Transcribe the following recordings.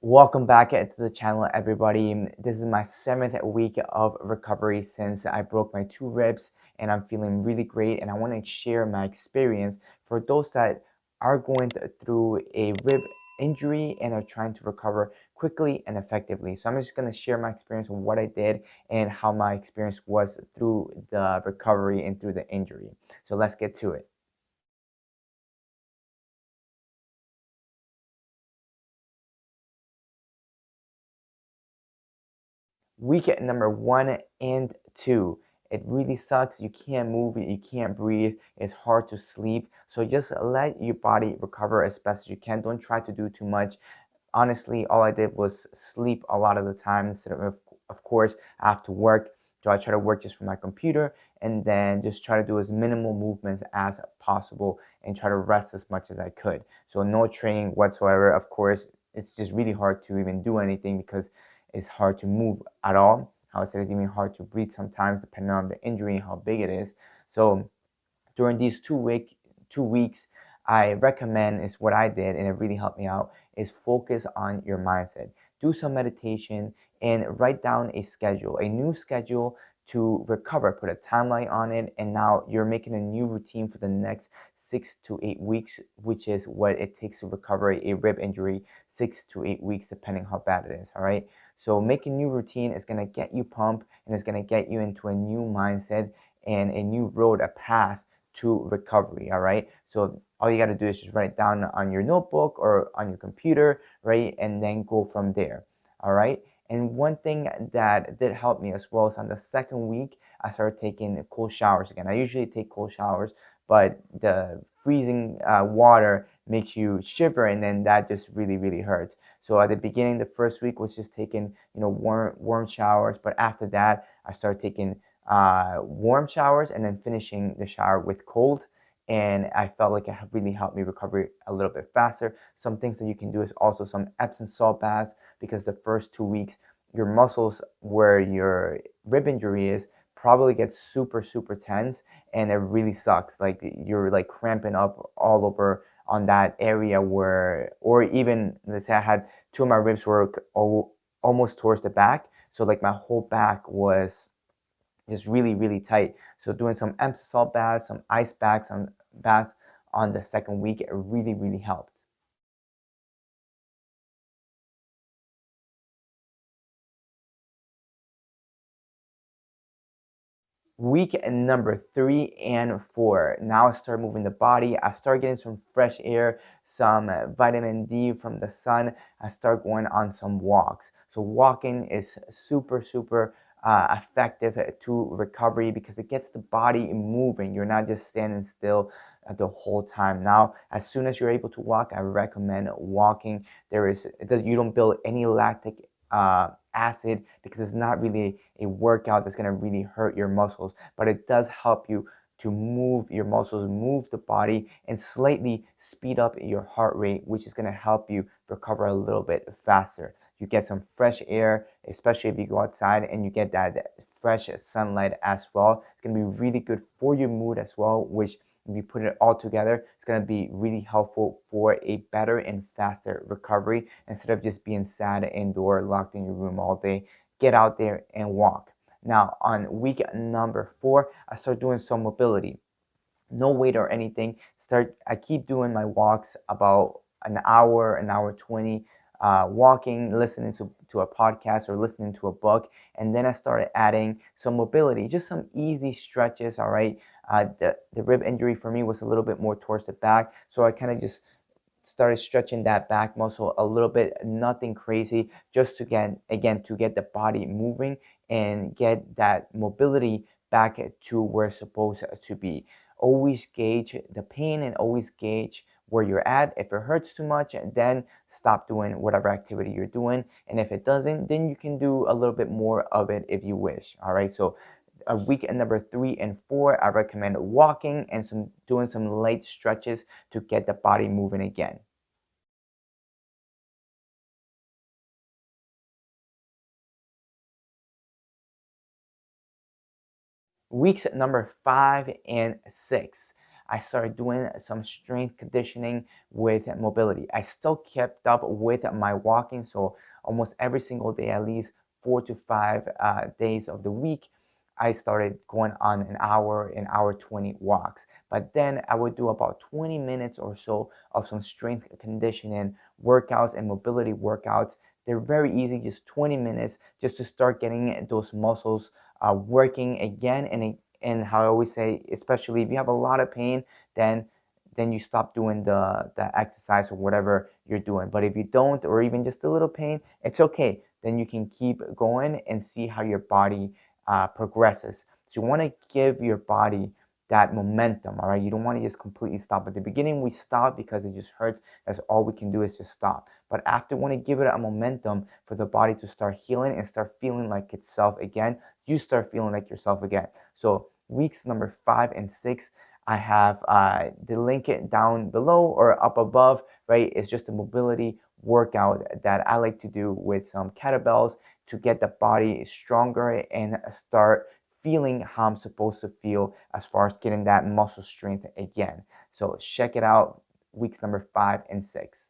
Welcome back to the channel, everybody. This is my 7th week of recovery since I broke my 2 ribs, and I'm feeling really great. And I want to share my experience for those that are going through a rib injury and are trying to recover quickly and effectively. So I'm just going to share my experience of what I did and how my experience was through the recovery and through the injury. So let's get to it. Week number 1 and 2, it really sucks. You can't move, you can't breathe, it's hard to sleep. So just let your body recover as best as you can. Don't try to do too much. Honestly, all I did was sleep a lot of the time instead of course, I have to work. So I try to work just from my computer and then just try to do as minimal movements as possible and try to rest as much as I could. So no training whatsoever. Of course, it's just really hard to even do anything because it's hard to move at all. How I said it's even hard to breathe sometimes depending on the injury and how big it is. So during these 2 weeks, I recommend is what I did, and it really helped me out, is focus on your mindset. Do some meditation and write down a schedule, a new schedule to recover. Put a timeline on it, and now you're making a new routine for the next 6 to 8 weeks, which is what it takes to recover a rib injury, 6 to 8 weeks, depending how bad it is. All right. So make a new routine is gonna get you pumped and it's gonna get you into a new mindset and a new road, a path to recovery. All right. So all you got to do is just write it down on your notebook or on your computer, right? And then go from there. All right. And one thing that did help me as well is on the second week, I started taking cold showers again. I usually take cold showers, but the freezing water makes you shiver, and then that just really hurts. So at the beginning, the first week was just taking, warm showers, but after that, I started taking warm showers and then finishing the shower with cold. And I felt like it really helped me recover a little bit faster. Some things that you can do is also some Epsom salt baths, because the first 2 weeks, your muscles where your rib injury is probably gets super tense, and it really sucks. Like you're like cramping up all over on that area where, or even let's say I had two of my ribs were almost towards the back. So like my whole back was just really tight. So doing some Epsom salt baths, some ice baths on the second week, it really helped. Week number 3 and 4. Now I start moving the body. I start getting some fresh air, some vitamin D from the sun. I start going on some walks. So walking is super effective to recovery because it gets the body moving. You're not just standing still the whole time. Now, as soon as you're able to walk, I recommend walking. You don't build any lactic acid because it's not really a workout that's going to really hurt your muscles, but it does help you to move your muscles, move the body, and slightly speed up your heart rate, which is going to help you recover a little bit faster. You get some fresh air, especially if you go outside, and you get that fresh sunlight as well. It's going to be really good for your mood as well, which if you put it all together, it's going to be really helpful for a better and faster recovery. Instead of just being sad indoor, locked in your room all day, get out there and walk. Now, on week number 4, I start doing some mobility. No weight or anything. I keep doing my walks about an hour 20, walking, listening to a podcast or listening to a book. And then I started adding some mobility, just some easy stretches. All right. The rib injury for me was a little bit more towards the back. So I kind of just started stretching that back muscle a little bit, nothing crazy, just to get, again, to get the body moving and get that mobility back to where it's supposed to be. Always gauge the pain and always gauge where you're at. If it hurts too much, then stop doing whatever activity you're doing. And if it doesn't, then you can do a little bit more of it if you wish. All right. So week number 3 and 4, I recommend walking and doing some light stretches to get the body moving again. Weeks number 5 and 6, I started doing some strength conditioning with mobility. I still kept up with my walking, so almost every single day, at least 4 to 5 days of the week, I started going on an hour 20 walks. But then I would do about 20 minutes or so of some strength conditioning workouts and mobility workouts. They're very easy, just 20 minutes, just to start getting those muscles working again. And how I always say, especially if you have a lot of pain, then you stop doing the exercise or whatever you're doing. But if you don't, or even just a little pain, it's okay. Then you can keep going and see how your body progresses. So you want to give your body that momentum, all right? You don't want to just completely stop. At the beginning, we stop because it just hurts. That's all we can do is just stop. But after, want to give it a momentum for the body to start healing and start feeling like itself again. You start feeling like yourself again. So weeks number 5 and 6, I have the link it down below or up above, right? It's just a mobility workout that I like to do with some kettlebells to get the body stronger and start feeling how I'm supposed to feel as far as getting that muscle strength again. So check it out, weeks number 5 and 6.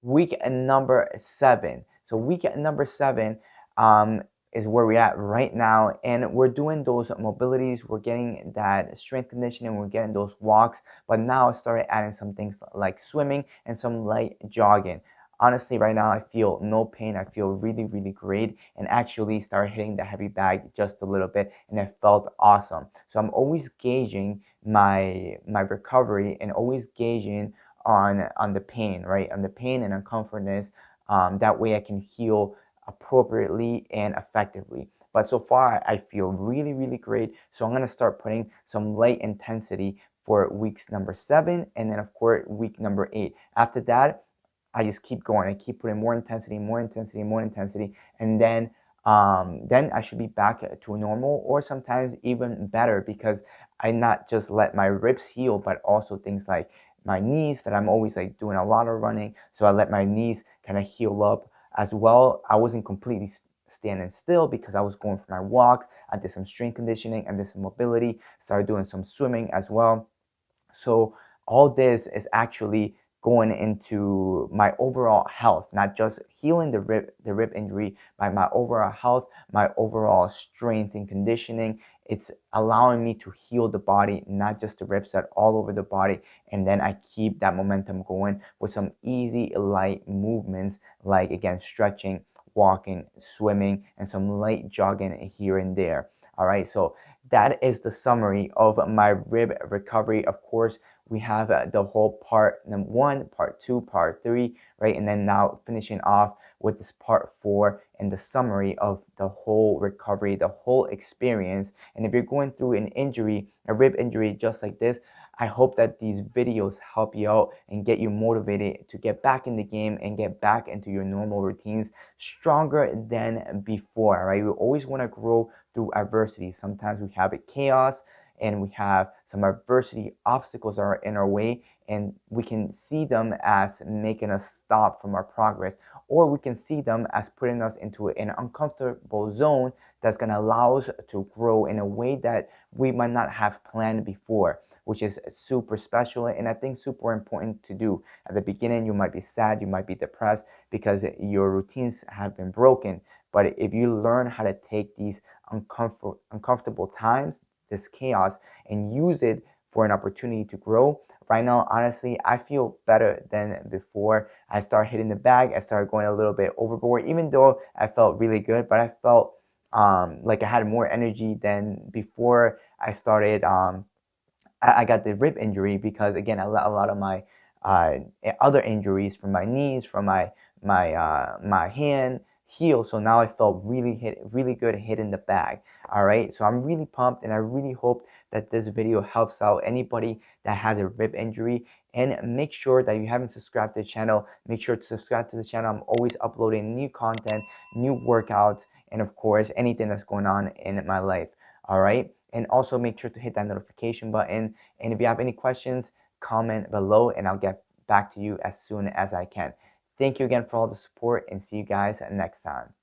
Week number 7. So week number 7 um, is where we're at right now, and we're doing those mobilities. We're getting that strength conditioning. We're getting those walks, but now I started adding some things like swimming and some light jogging. Honestly, right now I feel no pain. I feel really, really great, and actually started hitting the heavy bag just a little bit, and it felt awesome. So I'm always gauging my recovery and always gauging on the pain, right? On the pain and uncomfortness. That way I can heal appropriately and effectively. But so far, I feel really, really great. So I'm gonna start putting some light intensity for weeks number 7, and then of course week number 8. After that, I just keep going. I keep putting more intensity, more intensity, more intensity, and then I should be back to normal, or sometimes even better, because I not just let my ribs heal, but also things like my knees, that I'm always like doing a lot of running. So I let my knees kind of heal up as well. I wasn't completely standing still because I was going for my walks. I did some strength conditioning and did some mobility, started doing some swimming as well. So all this is actually going into my overall health, not just healing the rib injury, but my overall health, my overall strength and conditioning. It's allowing me to heal the body, not just the ribs, but all over the body. And then I keep that momentum going with some easy, light movements, like again, stretching, walking, swimming, and some light jogging here and there. All right, so that is the summary of my rib recovery. Of course, we have the whole part number 1, part 2, part 3, right? And then now finishing off with this part 4 and the summary of the whole recovery, the whole experience. And if you're going through an injury, a rib injury just like this, I hope that these videos help you out and get you motivated to get back in the game and get back into your normal routines stronger than before, right? We always want to grow through adversity. Sometimes we have a chaos and we have some adversity, obstacles are in our way, and we can see them as making us stop from our progress, or we can see them as putting us into an uncomfortable zone that's going to allow us to grow in a way that we might not have planned before, which is super special and I think super important to do. At the beginning, you might be sad, you might be depressed because your routines have been broken. But if you learn how to take these uncomfortable times, this chaos, and use it for an opportunity to grow, right now, honestly, I feel better than before. I started hitting the bag, I started going a little bit overboard, even though I felt really good, but I felt like I had more energy than before I started. I got the rib injury because again, a lot of my uh, other injuries from my knees, from my hand healed. So now I felt really good hitting the bag. All right, so I'm really pumped, and I really hope that this video helps out anybody that has a rib injury. And make sure that you haven't subscribed to the channel. Make sure to subscribe to the channel. I'm always uploading new content, new workouts, and of course anything that's going on in my life. All right, and also make sure to hit that notification button, and if you have any questions, comment below and I'll get back to you as soon as I can. Thank you again for all the support and see you guys next time.